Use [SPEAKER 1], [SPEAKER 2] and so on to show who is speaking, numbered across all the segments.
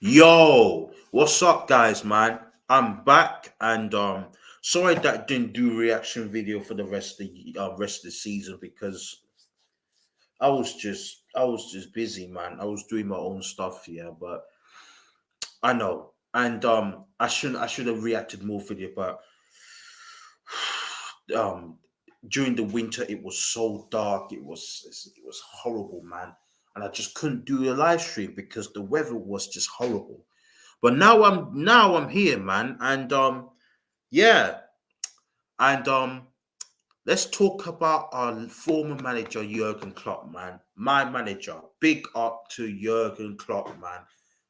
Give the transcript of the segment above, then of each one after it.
[SPEAKER 1] Yo, what's up, guys, man? I'm back, and sorry that I didn't do reaction video for the rest of the season because I was just busy, man. I was doing my own stuff here, but I know, and I should have reacted more video, but um during the winter it was so dark, it was horrible, man, and I just couldn't do a live stream because the weather was just horrible. But now I'm here, man, and yeah, and let's talk about our former manager Jurgen Klopp, man. My manager. Big up to Jurgen Klopp, man.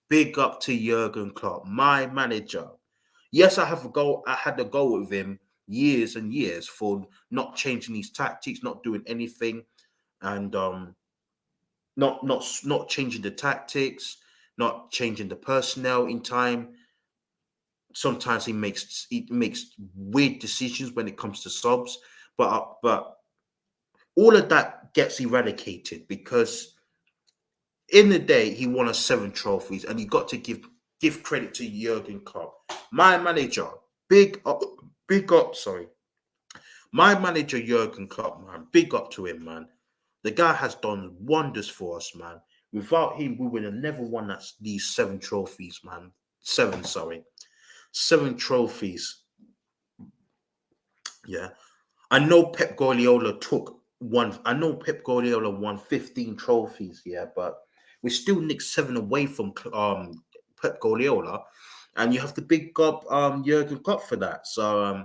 [SPEAKER 1] Big up to Jurgen Klopp, my manager. Yes, I had to go with him years and years for not changing his tactics, not doing anything, and not changing the tactics, not changing the personnel in time. Sometimes he makes weird decisions when it comes to subs, but all of that gets eradicated because in the day he won us 7 trophies, and you got to give credit to Jurgen Klopp, my manager. Big up, big up. Sorry, my manager Jurgen Klopp, man. Big up to him, man. The guy has done wonders for us, man. Without him, we would have never won these 7 trophies, man. Seven, sorry, 7 trophies. Yeah, I know Pep Guardiola took one. I know Pep Guardiola won 15 trophies. Yeah, but we still nicked 7 away from Pep Guardiola, and you have to big up Jurgen Klopp for that. So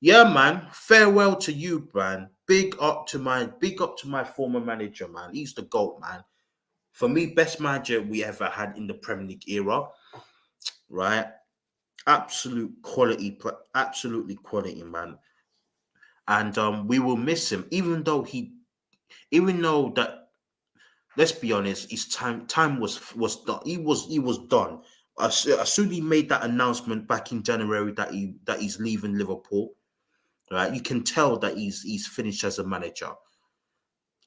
[SPEAKER 1] yeah, man. Farewell to you, man. Big up to my former manager, man. He's the goat, man. For me, best manager we ever had in the Premier League era, right? Absolute quality, absolutely quality, man. And we will miss him, even though that, let's be honest, his time was done. He was done as soon as he made that announcement back in January that he's leaving Liverpool. Right, you can tell that he's finished as a manager,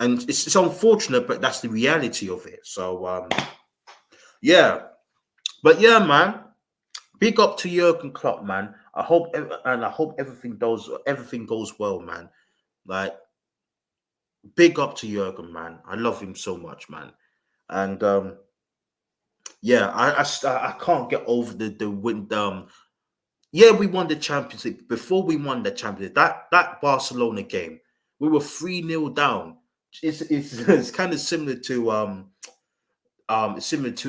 [SPEAKER 1] and it's unfortunate, but that's the reality of it. So yeah, but yeah, man. Big up to Jurgen Klopp, man. I hope everything goes well, man. Like, big up to Jurgen, man. I love him so much, man. And yeah, I can't get over the win. Yeah, we won the Champions League. Before we won the Champions League, that Barcelona game, we were 3-0 down. It's kind of similar to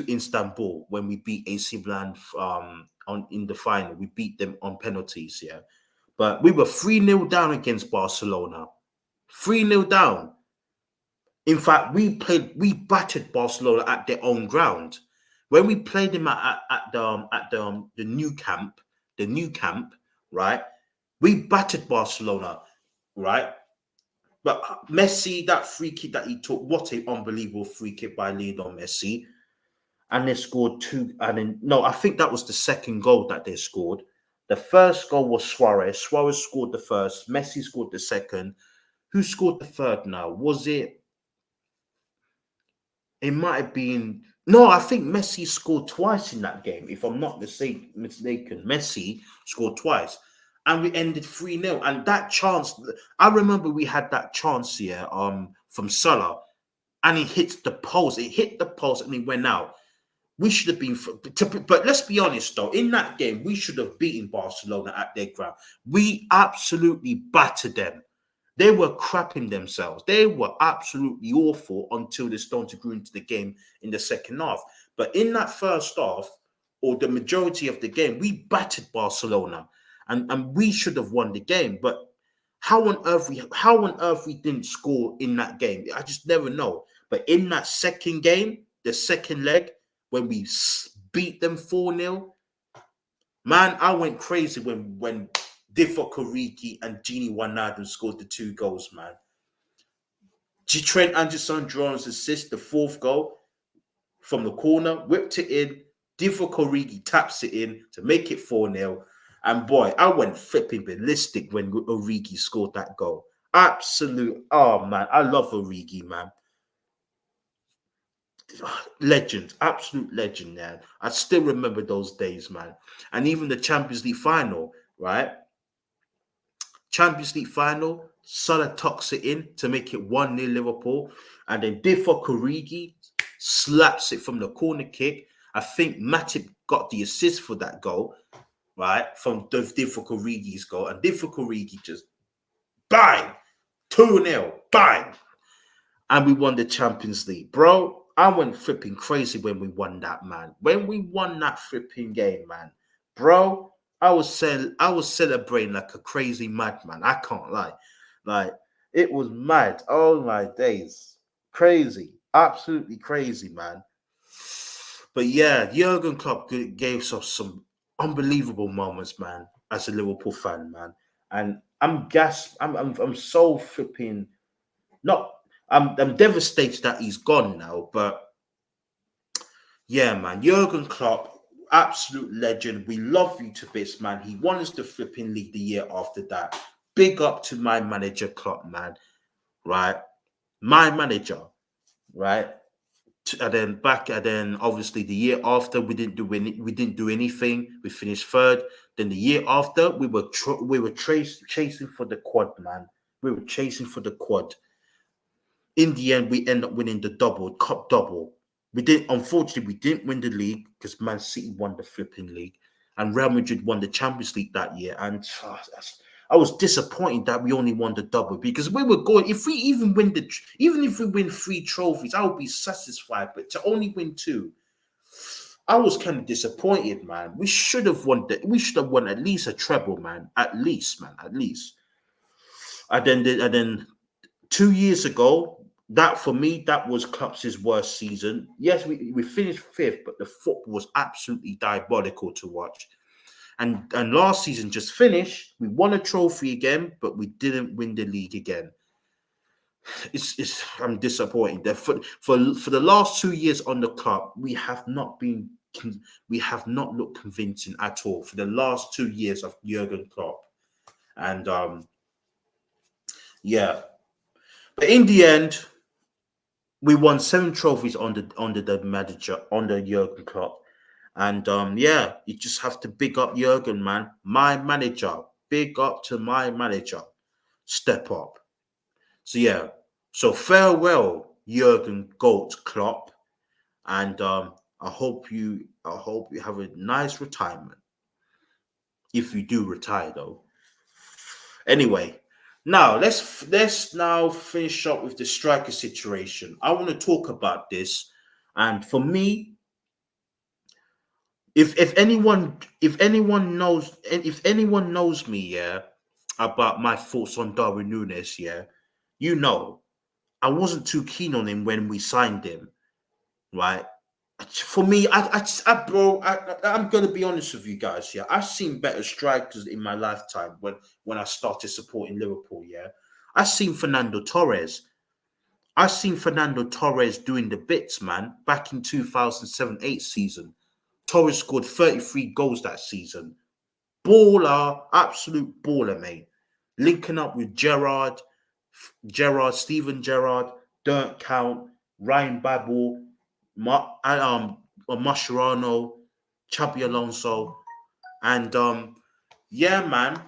[SPEAKER 1] Istanbul when we beat AC Milan on in the final. We beat them on penalties, yeah. But we were 3-0 down against Barcelona. 3-0 down. In fact, we battered Barcelona at their own ground. When we played them at the new camp, right? We battered Barcelona, right? But Messi, that free kick that he took, what an unbelievable free kick by Lionel Messi. And they scored two. And then, no, I think that was the second goal that they scored. The first goal was Suarez. Suarez scored the first. Messi scored the second. Who scored the third now? Was it? It might have been. No, I think Messi scored twice in that game. If I'm not mistaken, Messi scored twice. And we ended 3-0. And that chance, I remember we had that chance here from Salah. And he hits the post. It hit the post and it went out. We should have been, but let's be honest though. In that game, we should have beaten Barcelona at their ground. We absolutely battered them. They were crapping themselves. They were absolutely awful until they started to grow into the game in the second half. But in that first half, or the majority of the game, we battered Barcelona, and we should have won the game. But how on earth we didn't score in that game? I just never know. But in that second game, the second leg, when we beat them 4-0, man, I went crazy when Divock Origi and Gini Wijnaldum scored the 2 goals, man. Trent Anderson-Jones assist, the fourth goal from the corner, whipped it in. Divock Origi taps it in to make it 4-0. And boy, I went flipping ballistic when Origi scored that goal. Absolute, oh man, I love Origi, man. Legend, absolute legend, man. I still remember those days, man. And even the Champions League final, right? Champions League final, Salah tucks it in to make it 1-0 Liverpool. And then Divock Origi slaps it from the corner kick. I think Matip got the assist for that goal, right? From Divock Origi's goal. And Divock Origi just bang! 2-0, bang! And we won the Champions League. Bro, I went flipping crazy when we won that, man. When we won that flipping game, man. Bro, I was celebrating like a crazy madman. I can't lie. Like, it was mad. Oh my days. Crazy. Absolutely crazy, man. But yeah, Jurgen Klopp gave us some unbelievable moments, man, as a Liverpool fan, man. And I'm so flipping not I'm devastated that he's gone now, but yeah, man, Jurgen Klopp, absolute legend. We love you to bits, man. He won us the flipping league the year after that. Big up to my manager, Klopp, man. Right, my manager, right. And then obviously the year after we didn't do anything. We finished third. Then the year after we were chasing for the quad, man. We were chasing for the quad. In the end, we end up winning the cup double. Unfortunately, we didn't win the league because Man City won the flipping league, and Real Madrid won the Champions League that year. And I was disappointed that we only won the double because we were going. Even if we win 3 trophies, I would be satisfied. But to only win 2, I was kind of disappointed, man. We should have won at least a treble, man. At least, man. At least. And then 2 years ago, that for me, that was Klopp's worst season. Yes, we finished 5th, but the football was absolutely diabolical to watch. And last season just finished. We won a trophy again, but we didn't win the league again. I'm disappointed. That for the last 2 years on the club, we have not looked convincing at all for the last 2 years of Jurgen Klopp. And yeah. But in the end, we won 7 trophies under the manager, under Jurgen Klopp. And yeah, you just have to big up Jurgen, man. My manager. Big up to my manager. Step up. So yeah. So farewell, Jurgen Goat Klopp. And I hope you have a nice retirement. If you do retire though. Anyway. Now let's now finish up with the striker situation. I want to talk about this, and for me, if anyone knows me, yeah, about my thoughts on Darwin Núñez, yeah, I wasn't too keen on him when we signed him, right? For me, I'm gonna be honest with you guys. Yeah, I've seen better strikers in my lifetime. When I started supporting Liverpool, yeah, I've seen Fernando Torres. I've seen Fernando Torres doing the bits, man. Back in 2007-8 season, Torres scored 33 goals that season. Baller, absolute baller, mate. Linking up with Steven Gerrard, Dirk Count, Ryan Babel. Mascherano, Chabi Alonso, and yeah, man,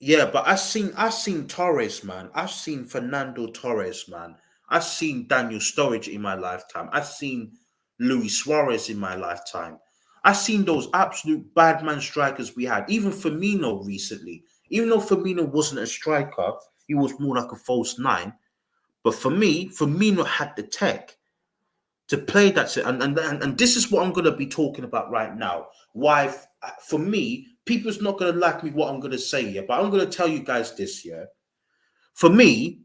[SPEAKER 1] yeah. But I've seen Torres, man. I've seen Fernando Torres, man. I've seen Daniel Sturridge in my lifetime. I've seen Luis Suarez in my lifetime. I've seen those absolute bad man strikers we had. Even Firmino recently. Even though Firmino wasn't a striker, he was more like a false 9. But for me, Firmino had the tech to play that, and this is what I'm going to be talking about right now. Why, for me, people's not going to like me what I'm going to say here, but I'm going to tell you guys this, yeah. For me,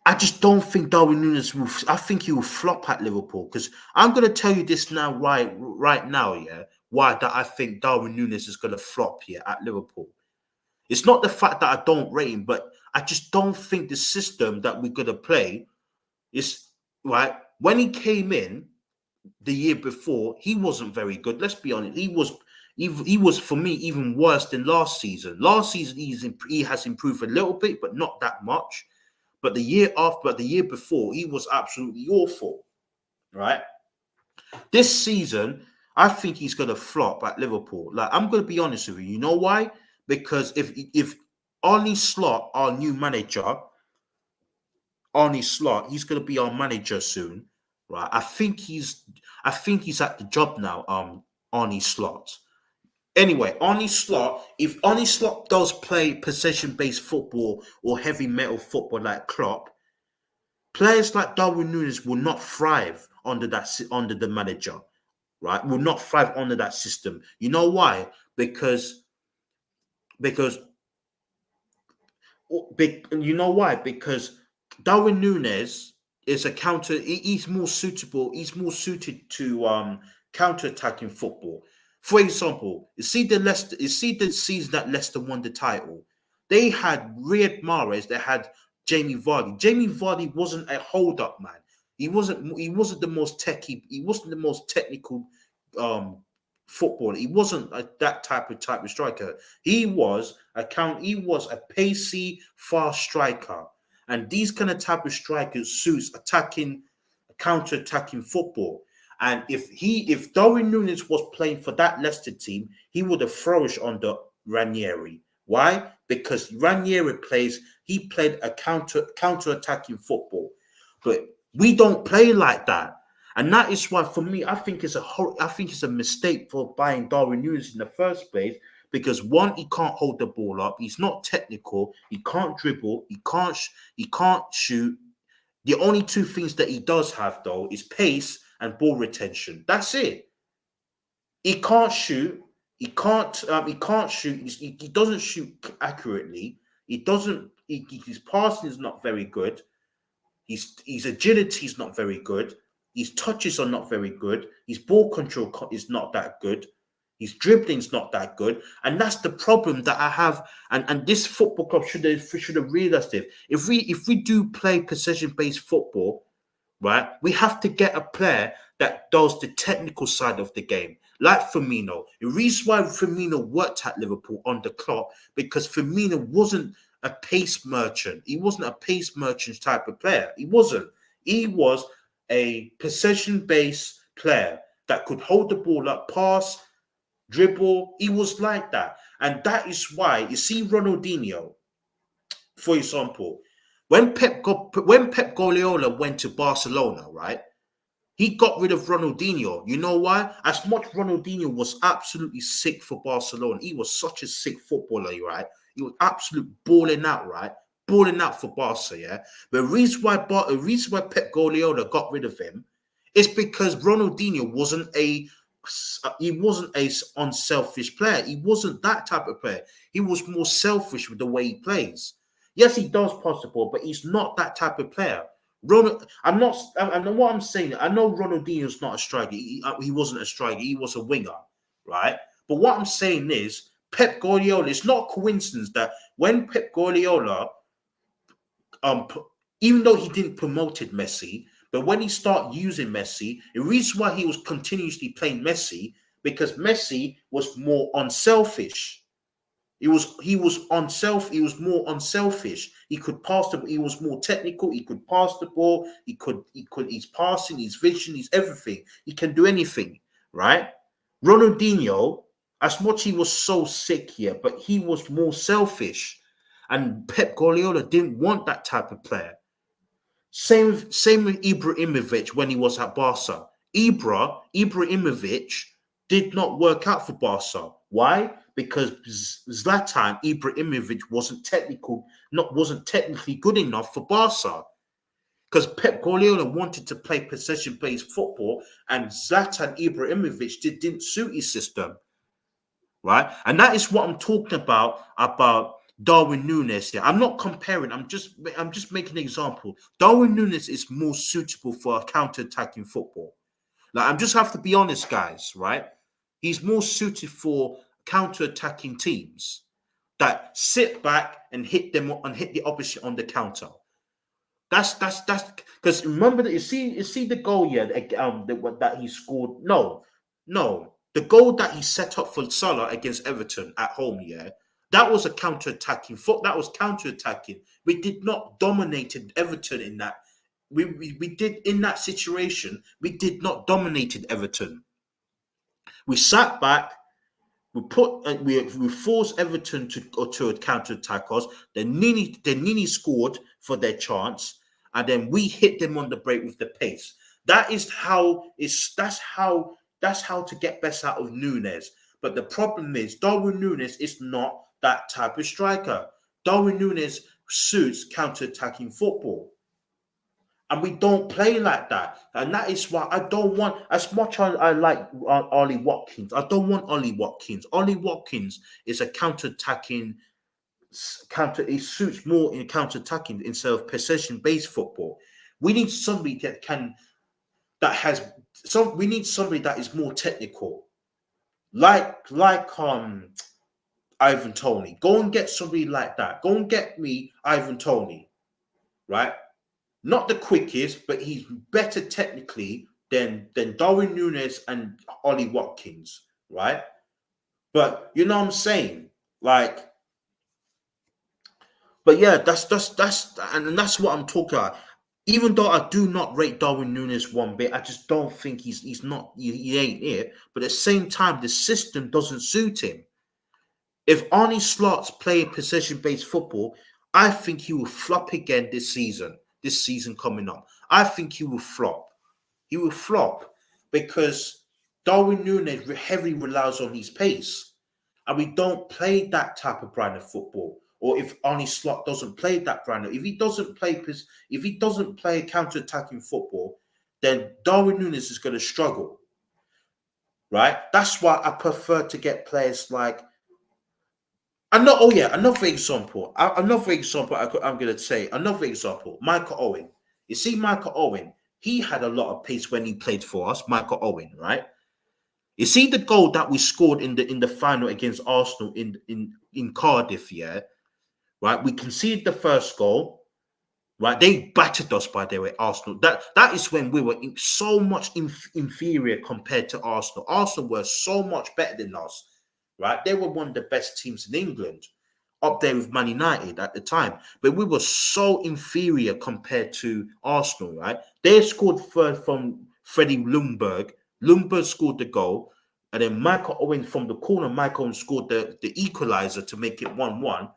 [SPEAKER 1] I just don't think Darwin Núñez will. I think he will flop at Liverpool because I'm going to tell you this now, right now, yeah. Why that I think Darwin Núñez is going to flop here at Liverpool. It's not the fact that I don't rate him, but I just don't think the system that we're going to play is right. When he came in the year before, he wasn't very good. Let's be honest. He was for me even worse than last season. Last season he has improved a little bit, but not that much. But the year after, but the year before, he was absolutely awful, right? This season, I think he's going to flop at Liverpool. Like, I'm going to be honest with you. You know why? Because if Arnie Slot, our new manager, Arnie Slot, he's going to be our manager soon, right? I think he's at the job now. Arnie Slot. Anyway, Arnie Slot, if Arnie Slot does play possession-based football or heavy metal football like Klopp, players like Darwin Núñez will not thrive under the manager, right? Will not thrive under that system. You know why? Because you know why? Because Darwin Núñez is a counter. He's more suitable. He's more suited to counter-attacking football. For example, you see the Leicester. You see the season that Leicester won the title. They had Riyad Mahrez. They had Jamie Vardy. Jamie Vardy wasn't a hold-up man. He wasn't. He wasn't the most techy. He wasn't the most technical um, footballer. He wasn't that type of striker. He was a pacey, fast striker. And these kind of type of strikers suits counter-attacking football. And if Darwin Núñez was playing for that Leicester team, he would have flourished under Ranieri. Why? Because Ranieri played a counter-attacking football. But we don't play like that. And that is why, for me, I think it's a mistake for buying Darwin Núñez in the first place. Because one, he can't hold the ball up. He's not technical. He can't dribble. He can't shoot. The only two things that he does have, though, is pace and ball retention. That's it. He can't shoot. He can't. He can't shoot. He doesn't shoot accurately. He doesn't. His passing is not very good. His agility is not very good. His touches are not very good. His ball control is not that good. His dribbling's not that good. And that's the problem that I have. And this football club should have realized it. If we do play possession-based football, right, we have to get a player that does the technical side of the game, like Firmino. The reason why Firmino worked at Liverpool under Klopp, because Firmino wasn't a pace merchant. He wasn't a pace merchant type of player. He wasn't. He was a possession-based player that could hold the ball up, pass, dribble. He was like that. And that is why, you see Ronaldinho, for example, when Pep Guardiola went to Barcelona, right, he got rid of Ronaldinho. You know why? As much Ronaldinho was absolutely sick for Barcelona. He was such a sick footballer, right? He was absolute balling out, right? Balling out for Barca, yeah? But the reason why Pep Guardiola got rid of him is because Ronaldinho wasn't a unselfish player. He wasn't that type of player. He was more selfish with the way he plays. Yes, he does pass the ball, but he's not that type of player. I'm not. I know what I'm saying. I know Ronaldinho's not a striker. He wasn't a striker. He was a winger, right? But what I'm saying is, Pep Guardiola. It's not a coincidence that when Pep Guardiola, um, even though he didn't promoted Messi, but when he started using Messi, the reason why he was continuously playing Messi because Messi was more unselfish. He was more unselfish. He could pass the. He was more technical. He could pass the ball. He's passing. His vision. He's everything. He can do anything, right? Ronaldinho, as much he was so sick here, but he was more selfish, and Pep Guardiola didn't want that type of player. Same with Ibrahimovic when he was at Barca. Ibrahimovic did not work out for Barca. Why? Because Zlatan Ibrahimovic wasn't technically good enough for Barca. Because Pep Guardiola wanted to play possession-based football, and Zlatan Ibrahimovic didn't suit his system, right? And that is what I'm talking about Darwin Núñez here. I'm not comparing. I'm just making an example. Darwin Núñez is more suitable for a counter-attacking football. Like, I just have to be honest, guys, right? He's more suited for counter-attacking teams that sit back and hit the opposite on the counter. That's because remember that you see the goal that he scored. No, the goal that he set up for Salah against Everton at home. Yeah, That was a counter-attacking foot. That was counter-attacking. We did not dominate Everton in that. We did in that situation. We did not dominate Everton. We sat back. We forced Everton to counter-attack us. Then Nini scored for their chance, and then we hit them on the break with the pace. That's how to get best out of Nunes. But the problem is Darwin Nunes is not that type of striker. Darwin Nunes suits counter-attacking football. And we don't play like that. And that is why I don't want, as much as I like Ollie Watkins, I don't want Ollie Watkins. Ollie Watkins is a counter-attacking, it suits more in counter-attacking instead of possession-based football. We need somebody we need somebody that is more technical. Like Ivan Toney. Go and get somebody like that. Go and get me Ivan Toney. Right? Not the quickest, but he's better technically than Darwin Nunes and Ollie Watkins, right? But you know what I'm saying? Like, but yeah, that's what I'm talking about. Even though I do not rate Darwin Nunes one bit, I just don't think he ain't it. But at the same time, the system doesn't suit him. If Arnie Slots play possession-based football, I think he will flop again this season coming up. I think he will flop. He will flop because Darwin Nunes heavily relies on his pace. And we don't play that type of brand of football. Or if Arnie Slot doesn't play that brand, if he doesn't play counter-attacking football, then Darwin Nunes is going to struggle. Right? That's why I prefer to get players like another example. I'm going to say another example. Michael Owen. You see, Michael Owen, he had a lot of pace when he played for us. Michael Owen, right? You see the goal that we scored in the final against Arsenal in Cardiff, yeah, right? We conceded the first goal, right? They battered us, by the way, Arsenal. That is when we were so much inferior compared to Arsenal. Arsenal were so much better than us. Right, they were one of the best teams in England, up there with Man United at the time. But we were so inferior compared to Arsenal. Right, they scored third from Freddie Ljungberg. Ljungberg scored the goal, and then Michael Owen from the corner. Michael Owen scored the equalizer to make it 1-1.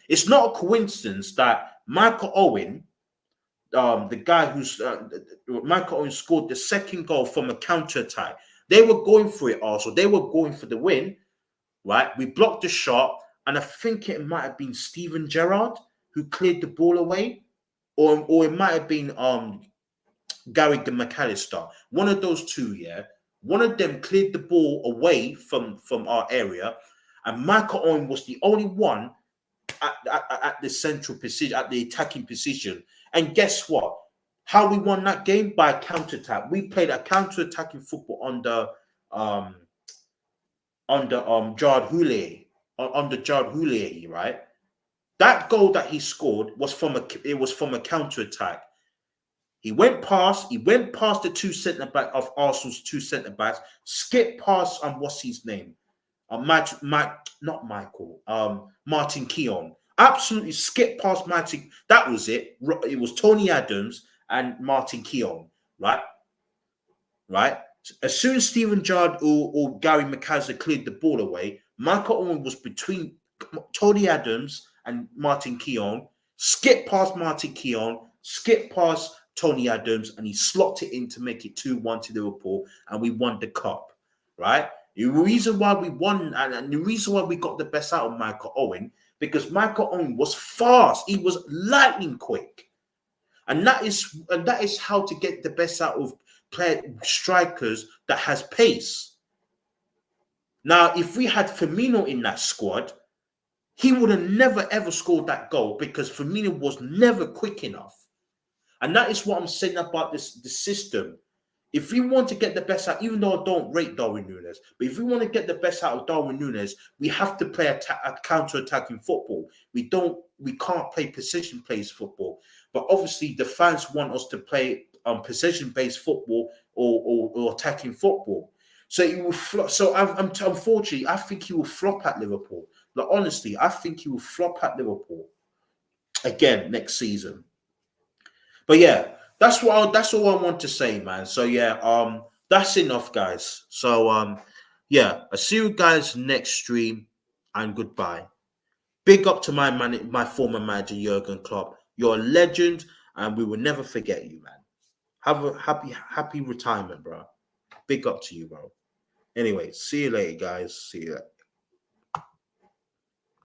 [SPEAKER 1] It's not a coincidence that Michael Owen, the guy who's Michael Owen scored the second goal from a counter attack. They were going for it also. They were going for the win. Right, we blocked the shot, and I think it might have been Steven Gerrard who cleared the ball away, or it might have been Gary McAllister. One of those two, yeah. One of them cleared the ball away from our area, and Michael Owen was the only one at the central position, at the attacking position. And guess what? How we won that game? By a counter-attack. We played a counter-attacking football under Jard Houllier, right? That goal that he scored was from a counter-attack. He went past the two centre-back of Arsenal's two centre-backs, skipped past what's his name? Martin Keown. Absolutely skipped past Martin. That was it. It was Tony Adams and Martin Keown, right? Right? As soon as Steven Gerrard or Gary McAllister cleared the ball away, Michael Owen was between Tony Adams and Martin Keown, skipped past Martin Keown, skipped past Tony Adams, and he slotted it in to make it 2-1 to Liverpool, and we won the cup, right? The reason why we won, and the reason why we got the best out of Michael Owen, because Michael Owen was fast. He was lightning quick. And that is how to get the best out of strikers that has pace. Now, if we had Firmino in that squad, he would have never ever scored that goal because Firmino was never quick enough. And that is what I'm saying about the system. If we want to get the best out, even though I don't rate Darwin Nunes, but if we want to get the best out of Darwin Nunes, we have to play a counter-attacking football. We can't play possession-based football. But obviously, the fans want us to play possession-based football or attacking football. So it will flop. So unfortunately, I think he will flop at Liverpool. Like honestly, I think he will flop at Liverpool again next season. But yeah, that's all I want to say, man. So yeah, that's enough, guys. So yeah, I'll see you guys next stream, and goodbye. Big up to my former manager Jurgen Klopp. You're a legend, and we will never forget you, man. Have a happy retirement, bro. Big up to you, bro. Anyway, see you later, guys. See you later.